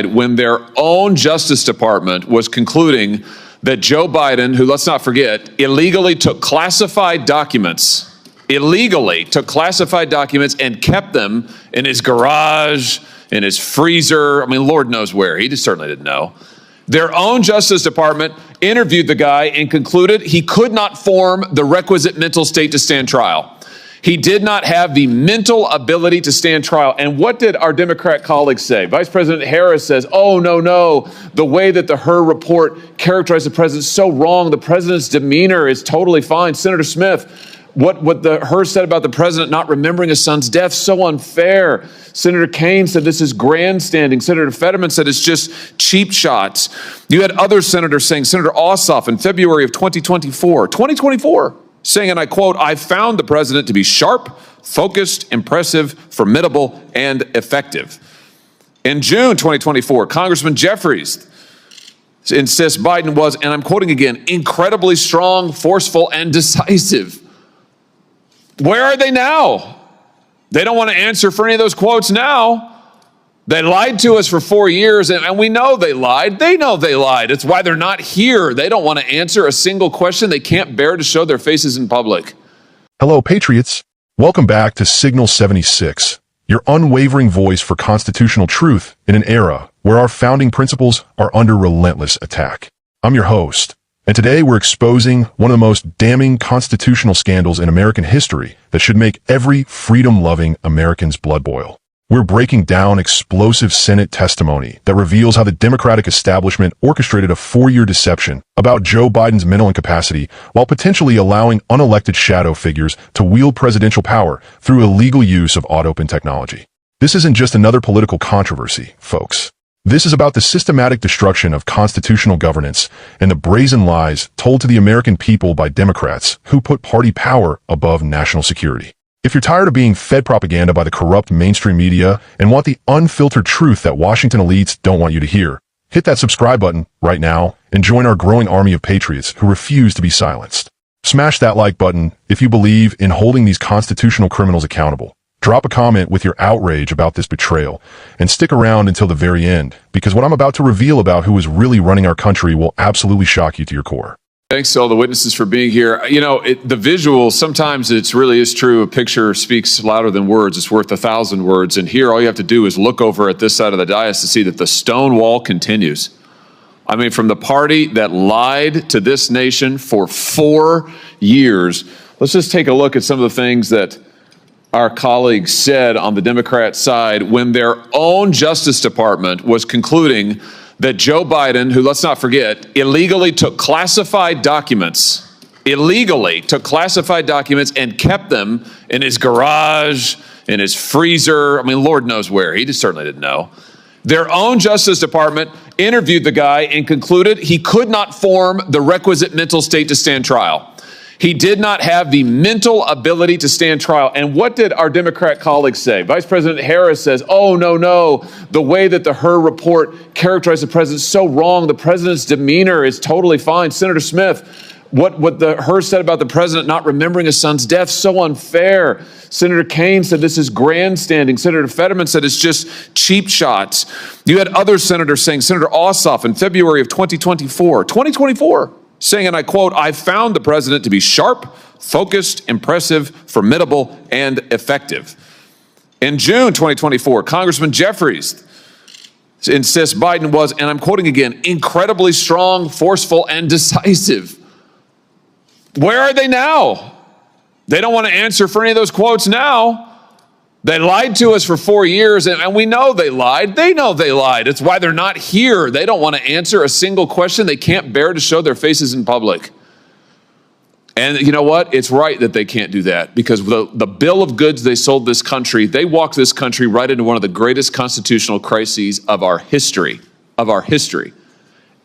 when their own Justice Department was concluding that Joe Biden, who, let's not forget, illegally took classified documents and kept them in his garage, in his freezer. I mean, Lord knows where. He just certainly didn't know. Their own Justice Department interviewed the guy and concluded he could not form the requisite mental state to stand trial. He did not have the mental ability to stand trial. And what did our Democrat colleagues say? Vice President Harris says, oh, no, the way that the Hur report characterized the president is so wrong. The president's demeanor is totally fine. Senator Smith, what the Hur said about the president not remembering his son's death, so unfair. Senator Kaine said this is grandstanding. Senator Fetterman said it's just cheap shots. You had other senators saying, Senator Ossoff in February of 2024, saying, and I quote, I found the president to be sharp, focused, impressive, formidable, and effective. In June 2024, Congressman Jeffries insists Biden was, and I'm quoting again, incredibly strong, forceful, and decisive. Where are they now? They don't want to answer for any of those quotes now. They lied to us for 4 years, and we know they lied. They know they lied. It's why they're not here. They don't want to answer a single question. They can't bear to show their faces in public. Hello, Patriots. Welcome back to Signal 76, your unwavering voice for constitutional truth in an era where our founding principles are under relentless attack. I'm your host, and today we're exposing one of the most damning constitutional scandals in American history that should make every freedom-loving American's blood boil. We're breaking down explosive Senate testimony that reveals how the Democratic establishment orchestrated a 4-year deception about Joe Biden's mental incapacity while potentially allowing unelected shadow figures to wield presidential power through illegal use of Autopin technology. This isn't just another political controversy, folks. This is about the systematic destruction of constitutional governance and the brazen lies told to the American people by Democrats who put party power above national security. If you're tired of being fed propaganda by the corrupt mainstream media and want the unfiltered truth that Washington elites don't want you to hear, hit that subscribe button right now and join our growing army of patriots who refuse to be silenced. Smash that like button if you believe in holding these constitutional criminals accountable. Drop a comment with your outrage about this betrayal and stick around until the very end, because what I'm about to reveal about who is really running our country will absolutely shock you to your core. Thanks to all the witnesses for being here. You know, the visual, sometimes it really is true. A picture speaks louder than words. It's worth 1,000 words. And here, all you have to do is look over at this side of the dais to see that the stone wall continues. I mean, from the party that lied to this nation for 4 years. Let's just take a look at some of the things that our colleagues said on the Democrat side when their own Justice Department was concluding that Joe Biden, who, let's not forget, illegally took classified documents and kept them in his garage, in his freezer. I mean, Lord knows where. He just certainly didn't know. Their own Justice Department interviewed the guy and concluded he could not form the requisite mental state to stand trial. He did not have the mental ability to stand trial. And what did our Democrat colleagues say? Vice President Harris says, oh, no, the way that the Hur report characterized the president is so wrong. The president's demeanor is totally fine. Senator Smith, what the Hur said about the president not remembering his son's death, so unfair. Senator Kaine said this is grandstanding. Senator Fetterman said it's just cheap shots. You had other senators saying, Senator Ossoff in February of 2024, saying, and I quote, I found the president to be sharp, focused, impressive, formidable, and effective. In June 2024, Congressman Jeffries insists Biden was, and I'm quoting again, incredibly strong, forceful, and decisive. Where are they now? They don't want to answer for any of those quotes now. They lied to us for 4 years, and we know they lied. They know they lied. It's why they're not here. They don't want to answer a single question. They can't bear to show their faces in public. And you know what? It's right that they can't do that, because the bill of goods they sold this country, they walked this country right into one of the greatest constitutional crises of our history.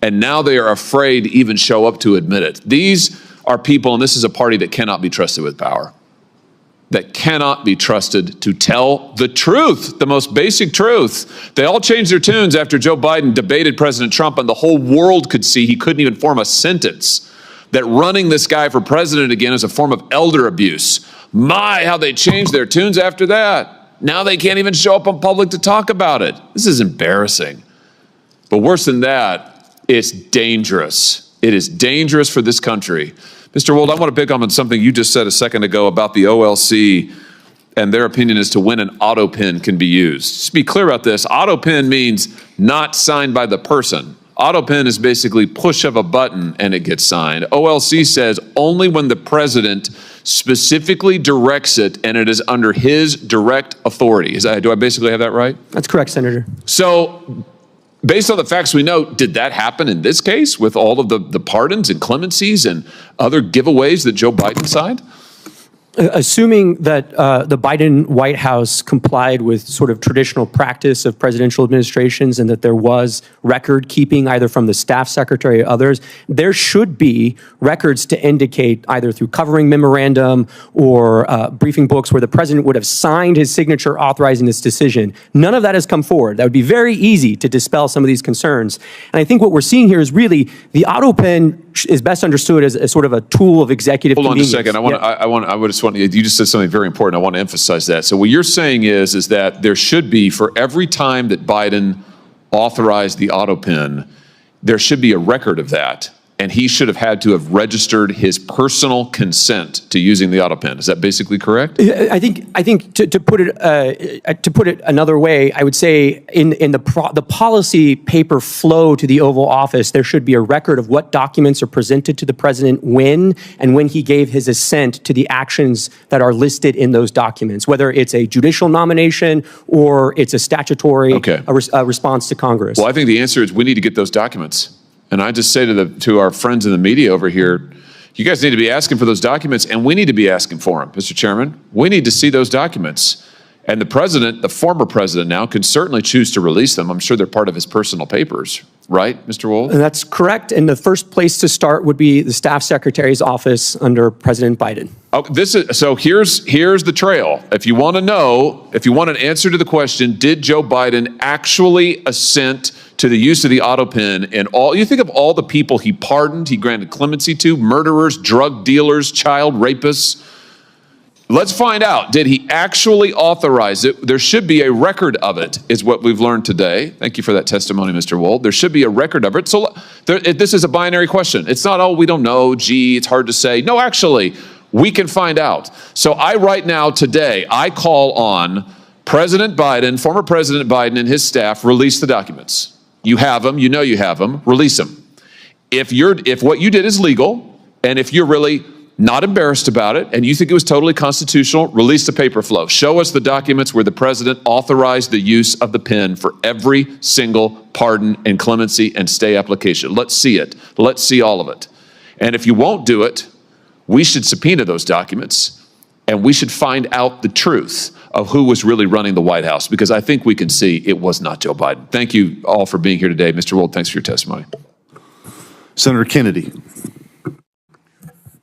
And now they are afraid to even show up to admit it. These are people, and this is a party that cannot be trusted with power, that cannot be trusted to tell the truth, the most basic truth. They all changed their tunes after Joe Biden debated President Trump, and the whole world could see he couldn't even form a sentence, that running this guy for president again is a form of elder abuse. My, how they changed their tunes after that. Now they can't even show up in public to talk about it. This is embarrassing. But worse than that, it's dangerous. It is dangerous for this country. Mr. Wold, I want to pick up on something you just said a second ago about the OLC and their opinion as to when an Autopin can be used. Just be clear about this. Autopin means not signed by the person. Autopin is basically push of a button and it gets signed. OLC says only when the president specifically directs it and it is under his direct authority. Do I basically have that right? That's correct, Senator. So, based on the facts we know, did that happen in this case with all of the pardons and clemencies and other giveaways that Joe Biden signed? Assuming that the Biden White House complied with sort of traditional practice of presidential administrations and that there was record keeping either from the staff secretary or others, there should be records to indicate either through covering memorandum or briefing books where the president would have signed his signature authorizing this decision. None of that has come forward. That would be very easy to dispel some of these concerns. And I think what we're seeing here is really the Autopin is best understood as sort of a tool of executive convenience. Hold on a second. You just said something very important. I want to emphasize that. So what you're saying is that there should be, for every time that Biden authorized the Autopin, there should be a record of that. And he should have had to have registered his personal consent to using the Autopin. Is that basically correct? I think to put it another way, I would say in the policy paper flow to the Oval Office, there should be a record of what documents are presented to the president when and when he gave his assent to the actions that are listed in those documents, whether it's a judicial nomination or it's a statutory response to Congress. Well, I think the answer is we need to get those documents. And I just say to our friends in the media over here, you guys need to be asking for those documents, and we need to be asking for them, Mr. Chairman. We need to see those documents. And the president, the former president now, could certainly choose to release them. I'm sure they're part of his personal papers, right, Mr. Wold? And that's correct. And the first place to start would be the staff secretary's office under President Biden. Oh, here's the trail. If you want to know, if you want an answer to the question, did Joe Biden actually assent to the use of the Autopin and all? You think of all the people he pardoned, he granted clemency to: murderers, drug dealers, child rapists. Let's find out, did he actually authorize it? There should be a record of it, is what we've learned today. Thank you for that testimony, Mr. Wold. There should be a record of it. So this is a binary question. It's not, oh, we don't know, gee, it's hard to say. No, actually, we can find out. So right now, today, I call on President Biden, former President Biden and his staff, release the documents. You have them, you know you have them, release them. If what you did is legal, and if you're really not embarrassed about it, and you think it was totally constitutional, release the paper flow. Show us the documents where the president authorized the use of the pen for every single pardon and clemency and stay application. Let's see it. Let's see all of it. And if you won't do it, we should subpoena those documents, and we should find out the truth of who was really running the White House, because I think we can see it was not Joe Biden. Thank you all for being here today. Mr. Wold, thanks for your testimony. Senator Kennedy.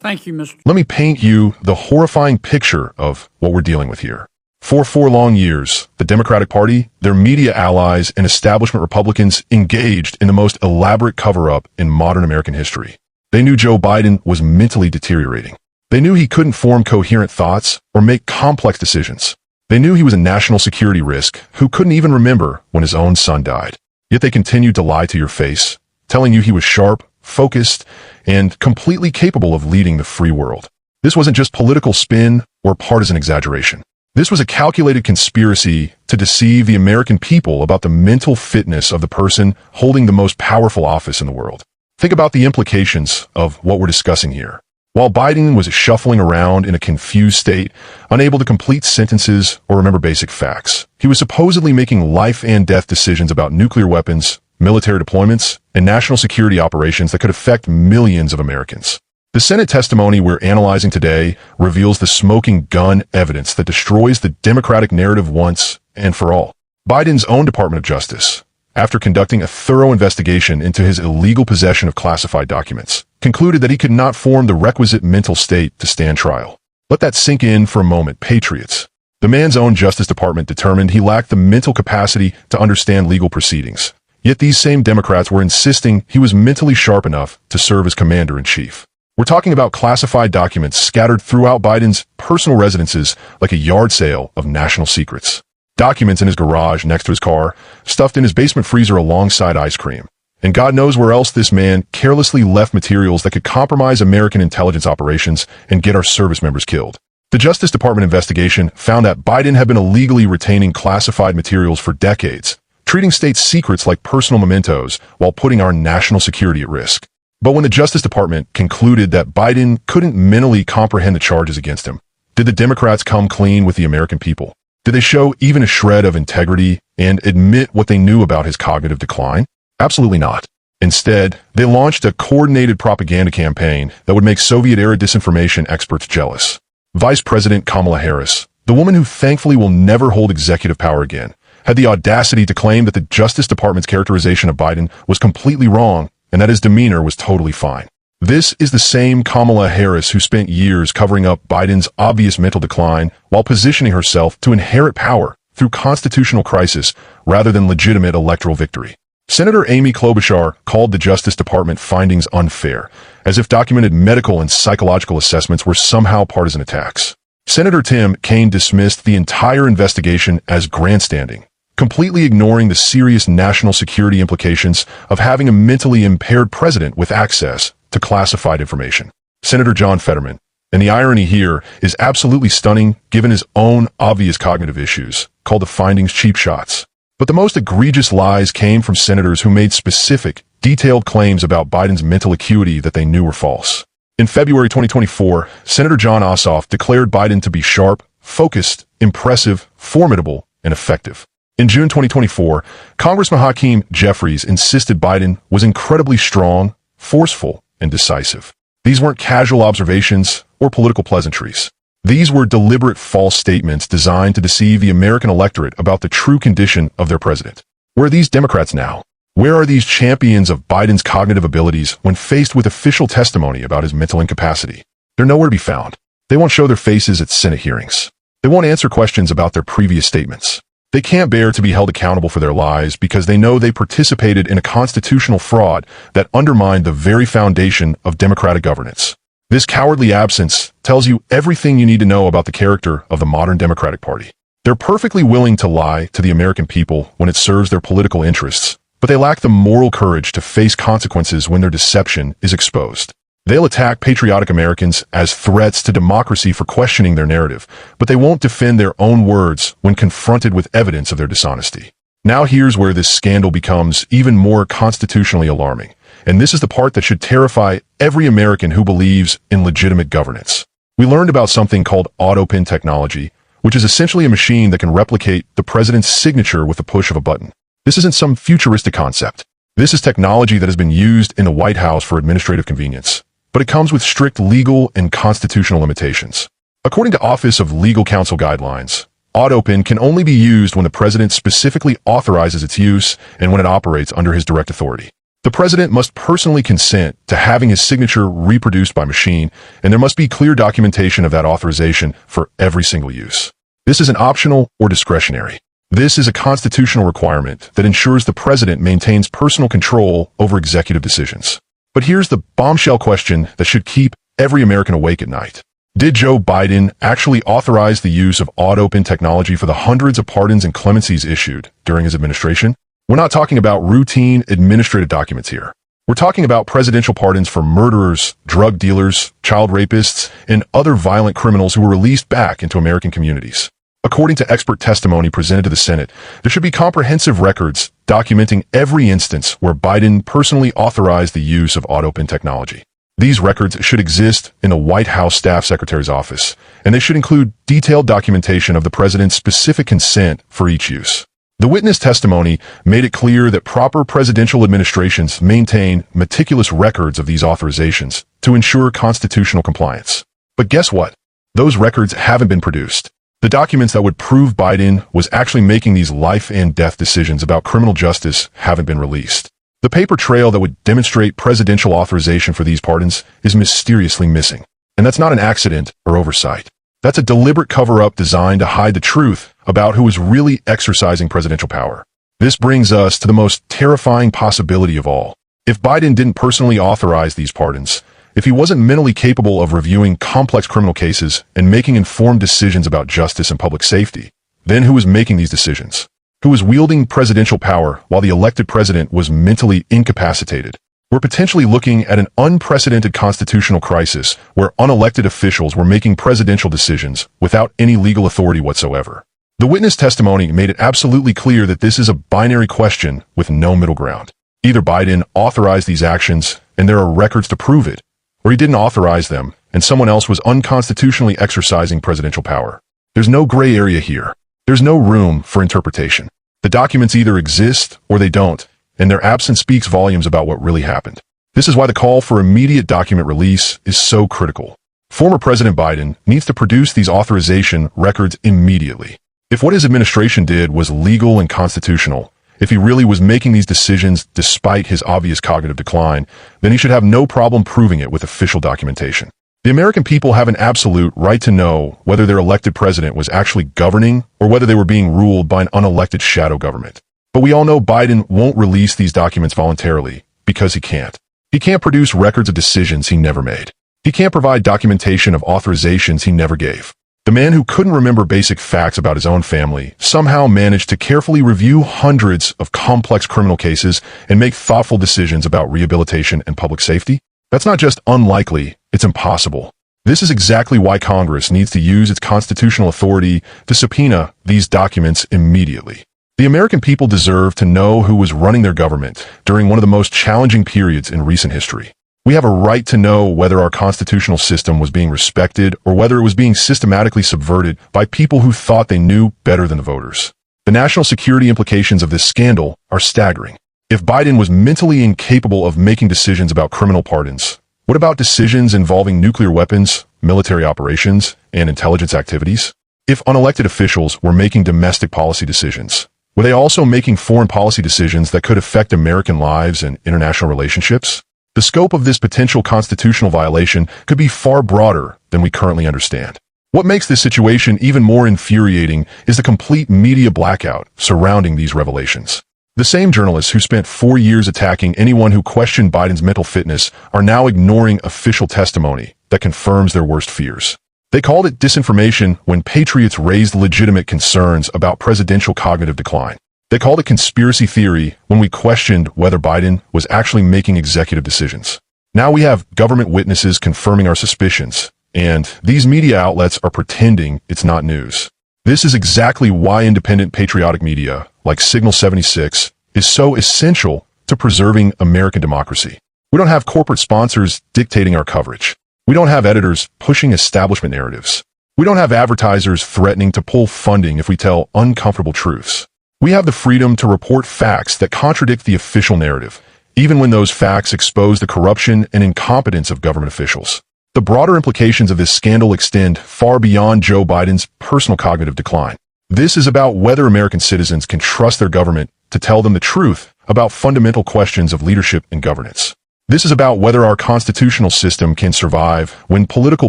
Thank you, Mr. Let me paint you the horrifying picture of what we're dealing with here. For 4 long years, the Democratic Party, their media allies, and establishment Republicans engaged in the most elaborate cover-up in modern American history. They knew Joe Biden was mentally deteriorating. They knew he couldn't form coherent thoughts or make complex decisions. They knew he was a national security risk who couldn't even remember when his own son died. Yet they continued to lie to your face, telling you he was sharp, focused, and completely capable of leading the free world. This wasn't just political spin or partisan exaggeration. This was a calculated conspiracy to deceive the American people about the mental fitness of the person holding the most powerful office in the world. Think about the implications of what we're discussing here. While Biden was shuffling around in a confused state, unable to complete sentences or remember basic facts, he was supposedly making life and death decisions about nuclear weapons, military deployments, and national security operations that could affect millions of Americans. The Senate testimony we're analyzing today reveals the smoking gun evidence that destroys the Democratic narrative once and for all. Biden's own Department of Justice, after conducting a thorough investigation into his illegal possession of classified documents, concluded that he could not form the requisite mental state to stand trial. Let that sink in for a moment, patriots. The man's own Justice Department determined he lacked the mental capacity to understand legal proceedings. Yet these same Democrats were insisting he was mentally sharp enough to serve as commander-in-chief. We're talking about classified documents scattered throughout Biden's personal residences like a yard sale of national secrets. documents in his garage next to his car, stuffed in his basement freezer alongside ice cream. And God knows where else this man carelessly left materials that could compromise American intelligence operations and get our service members killed. The Justice Department investigation found that Biden had been illegally retaining classified materials for decades, treating state secrets like personal mementos while putting our national security at risk. But when the Justice Department concluded that Biden couldn't mentally comprehend the charges against him, did the Democrats come clean with the American people? Did they show even a shred of integrity and admit what they knew about his cognitive decline? Absolutely not. Instead, they launched a coordinated propaganda campaign that would make Soviet-era disinformation experts jealous. Vice President Kamala Harris, the woman who thankfully will never hold executive power again, had the audacity to claim that the Justice Department's characterization of Biden was completely wrong and that his demeanor was totally fine. This is the same Kamala Harris who spent years covering up Biden's obvious mental decline while positioning herself to inherit power through constitutional crisis rather than legitimate electoral victory. Senator Amy Klobuchar called the Justice Department findings unfair, as if documented medical and psychological assessments were somehow partisan attacks. Senator Tim Kaine dismissed the entire investigation as grandstanding, completely ignoring the serious national security implications of having a mentally impaired president with access to classified information. Senator John Fetterman, and the irony here is absolutely stunning given his own obvious cognitive issues, called the findings cheap shots. But the most egregious lies came from senators who made specific, detailed claims about Biden's mental acuity that they knew were false. In February 2024, Senator Jon Ossoff declared Biden to be sharp, focused, impressive, formidable, and effective. In June 2024, Congressman Hakeem Jeffries insisted Biden was incredibly strong, forceful, and decisive. These weren't casual observations or political pleasantries. These were deliberate false statements designed to deceive the American electorate about the true condition of their president. Where are these Democrats now? Where are these champions of Biden's cognitive abilities when faced with official testimony about his mental incapacity? They're nowhere to be found. They won't show their faces at Senate hearings. They won't answer questions about their previous statements. They can't bear to be held accountable for their lies because they know they participated in a constitutional fraud that undermined the very foundation of democratic governance. This cowardly absence tells you everything you need to know about the character of the modern Democratic Party. They're perfectly willing to lie to the American people when it serves their political interests, but they lack the moral courage to face consequences when their deception is exposed. They'll attack patriotic Americans as threats to democracy for questioning their narrative, but they won't defend their own words when confronted with evidence of their dishonesty. Now here's where this scandal becomes even more constitutionally alarming. And this is the part that should terrify every American who believes in legitimate governance. We learned about something called Autopin technology, which is essentially a machine that can replicate the president's signature with the push of a button. This isn't some futuristic concept. This is technology that has been used in the White House for administrative convenience, but it comes with strict legal and constitutional limitations. According to Office of Legal Counsel guidelines, Autopin can only be used when the president specifically authorizes its use and when it operates under his direct authority. The president must personally consent to having his signature reproduced by machine, and there must be clear documentation of that authorization for every single use. This isn't optional or discretionary. This is a constitutional requirement that ensures the president maintains personal control over executive decisions. But here's the bombshell question that should keep every American awake at night. Did Joe Biden actually authorize the use of Autopin technology for the hundreds of pardons and clemencies issued during his administration? We're not talking about routine administrative documents here. We're talking about presidential pardons for murderers, drug dealers, child rapists, and other violent criminals who were released back into American communities. According to expert testimony presented to the Senate, there should be comprehensive records documenting every instance where Biden personally authorized the use of Autopin technology. These records should exist in the White House Staff Secretary's office, and they should include detailed documentation of the president's specific consent for each use. The witness testimony made it clear that proper presidential administrations maintain meticulous records of these authorizations to ensure constitutional compliance. But guess what? Those records haven't been produced. The documents that would prove Biden was actually making these life and death decisions about criminal justice haven't been released. The paper trail that would demonstrate presidential authorization for these pardons is mysteriously missing. And that's not an accident or oversight. That's a deliberate cover-up designed to hide the truth about who is really exercising presidential power. This brings us to the most terrifying possibility of all. If Biden didn't personally authorize these pardons, if he wasn't mentally capable of reviewing complex criminal cases and making informed decisions about justice and public safety, Then who was making these decisions? Who was wielding presidential power while the elected president was mentally incapacitated? We're potentially looking at an unprecedented constitutional crisis where unelected officials were making presidential decisions without any legal authority whatsoever. The witness testimony made it absolutely clear that this is a binary question with no middle ground. Either Biden authorized these actions, and there are records to prove it, or he didn't authorize them, and someone else was unconstitutionally exercising presidential power. There's no gray area here. There's no room for interpretation. The documents either exist or they don't, and their absence speaks volumes about what really happened. This is why the call for immediate document release is so critical. Former President Biden needs to produce these authorization records immediately. If what his administration did was legal and constitutional, if he really was making these decisions despite his obvious cognitive decline, then he should have no problem proving it with official documentation. The American people have an absolute right to know whether their elected president was actually governing or whether they were being ruled by an unelected shadow government. But we all know Biden won't release these documents voluntarily because he can't. He can't produce records of decisions he never made. He can't provide documentation of authorizations he never gave. The man who couldn't remember basic facts about his own family somehow managed to carefully review hundreds of complex criminal cases and make thoughtful decisions about rehabilitation and public safety. That's not just unlikely, it's impossible. This is exactly why Congress needs to use its constitutional authority to subpoena these documents immediately. The American people deserve to know who was running their government during one of the most challenging periods in recent history. We have a right to know whether our constitutional system was being respected or whether it was being systematically subverted by people who thought they knew better than the voters. The national security implications of this scandal are staggering. If Biden was mentally incapable of making decisions about criminal pardons, what about decisions involving nuclear weapons, military operations, and intelligence activities? If unelected officials were making domestic policy decisions, were they also making foreign policy decisions that could affect American lives and international relationships? The scope of this potential constitutional violation could be far broader than we currently understand. What makes this situation even more infuriating is the complete media blackout surrounding these revelations. The same journalists who spent 4 years attacking anyone who questioned Biden's mental fitness are now ignoring official testimony that confirms their worst fears. They called it disinformation when patriots raised legitimate concerns about presidential cognitive decline. They called it conspiracy theory when we questioned whether Biden was actually making executive decisions. Now we have government witnesses confirming our suspicions, and these media outlets are pretending it's not news. This is exactly why independent patriotic media, like Signal 76, is so essential to preserving American democracy. We don't have corporate sponsors dictating our coverage. We don't have editors pushing establishment narratives. We don't have advertisers threatening to pull funding if we tell uncomfortable truths. We have the freedom to report facts that contradict the official narrative, even when those facts expose the corruption and incompetence of government officials. The broader implications of this scandal extend far beyond Joe Biden's personal cognitive decline. This is about whether American citizens can trust their government to tell them the truth about fundamental questions of leadership and governance. This is about whether our constitutional system can survive when political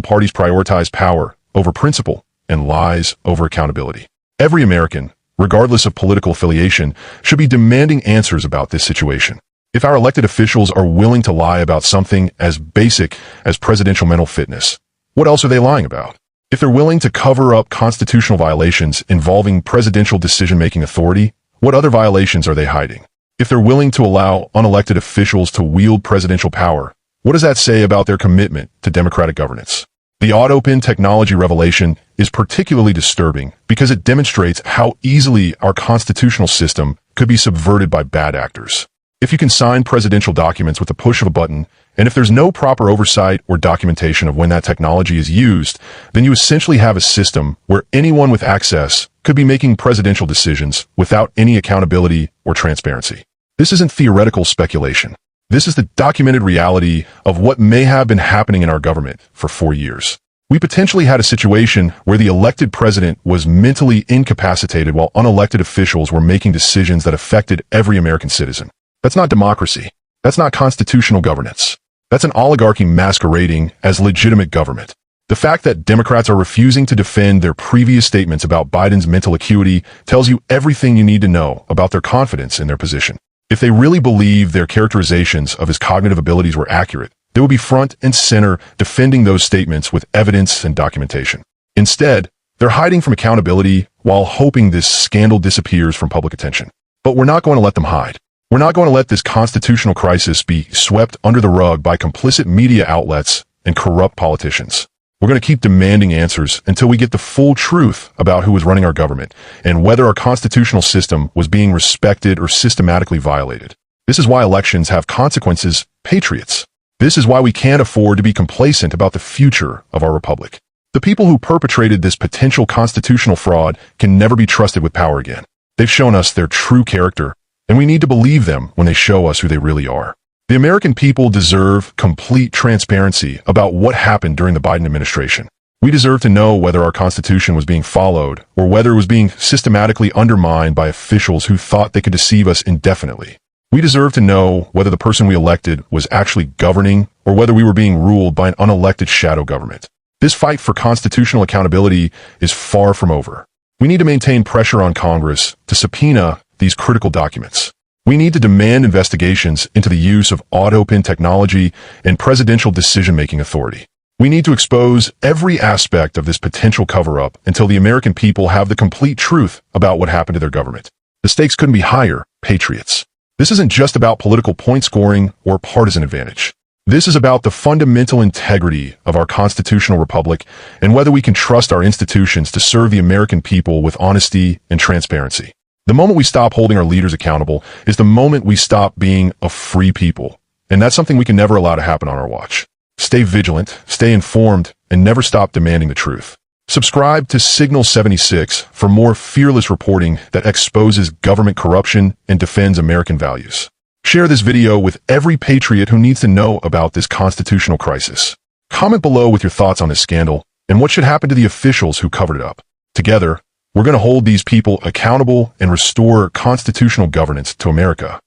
parties prioritize power over principle and lies over accountability. Every American, regardless of political affiliation, should be demanding answers about this situation. If our elected officials are willing to lie about something as basic as presidential mental fitness, what else are they lying about? If they're willing to cover up constitutional violations involving presidential decision-making authority, what other violations are they hiding? If they're willing to allow unelected officials to wield presidential power, what does that say about their commitment to democratic governance? The Autopin technology revelation is particularly disturbing because it demonstrates how easily our constitutional system could be subverted by bad actors. If you can sign presidential documents with the push of a button, and if there's no proper oversight or documentation of when that technology is used, then you essentially have a system where anyone with access could be making presidential decisions without any accountability or transparency. This isn't theoretical speculation. This is the documented reality of what may have been happening in our government for 4 years. We potentially had a situation where the elected president was mentally incapacitated while unelected officials were making decisions that affected every American citizen. That's not democracy. That's not constitutional governance. That's an oligarchy masquerading as legitimate government. The fact that Democrats are refusing to defend their previous statements about Biden's mental acuity tells you everything you need to know about their confidence in their position. If they really believe their characterizations of his cognitive abilities were accurate, they would be front and center defending those statements with evidence and documentation. Instead, They're hiding from accountability while hoping this scandal disappears from public attention. But we're not going to let them hide. We're not going to let this constitutional crisis be swept under the rug by complicit media outlets and corrupt politicians. We're going to keep demanding answers until we get the full truth about who was running our government and whether our constitutional system was being respected or systematically violated. This is why elections have consequences, patriots. This is why we can't afford to be complacent about the future of our republic. The people who perpetrated this potential constitutional fraud can never be trusted with power again. They've shown us their true character, and we need to believe them when they show us who they really are. The American people deserve complete transparency about what happened during the Biden administration. We deserve to know whether our Constitution was being followed or whether it was being systematically undermined by officials who thought they could deceive us indefinitely. We deserve to know whether the person we elected was actually governing or whether we were being ruled by an unelected shadow government. This fight for constitutional accountability is far from over. We need to maintain pressure on Congress to subpoena these critical documents. We need to demand investigations into the use of Autopin technology and presidential decision-making authority. We need to expose every aspect of this potential cover-up until the American people have the complete truth about what happened to their government. The stakes couldn't be higher, patriots. This isn't just about political point scoring or partisan advantage. This is about the fundamental integrity of our constitutional republic and whether we can trust our institutions to serve the American people with honesty and transparency. The moment we stop holding our leaders accountable is the moment we stop being a free people. And that's something we can never allow to happen on our watch. Stay vigilant, stay informed, and never stop demanding the truth. Subscribe to Signal 76 for more fearless reporting that exposes government corruption and defends American values. Share this video with every patriot who needs to know about this constitutional crisis. Comment below with your thoughts on this scandal and what should happen to the officials who covered it up. Together, we're going to hold these people accountable and restore constitutional governance to America.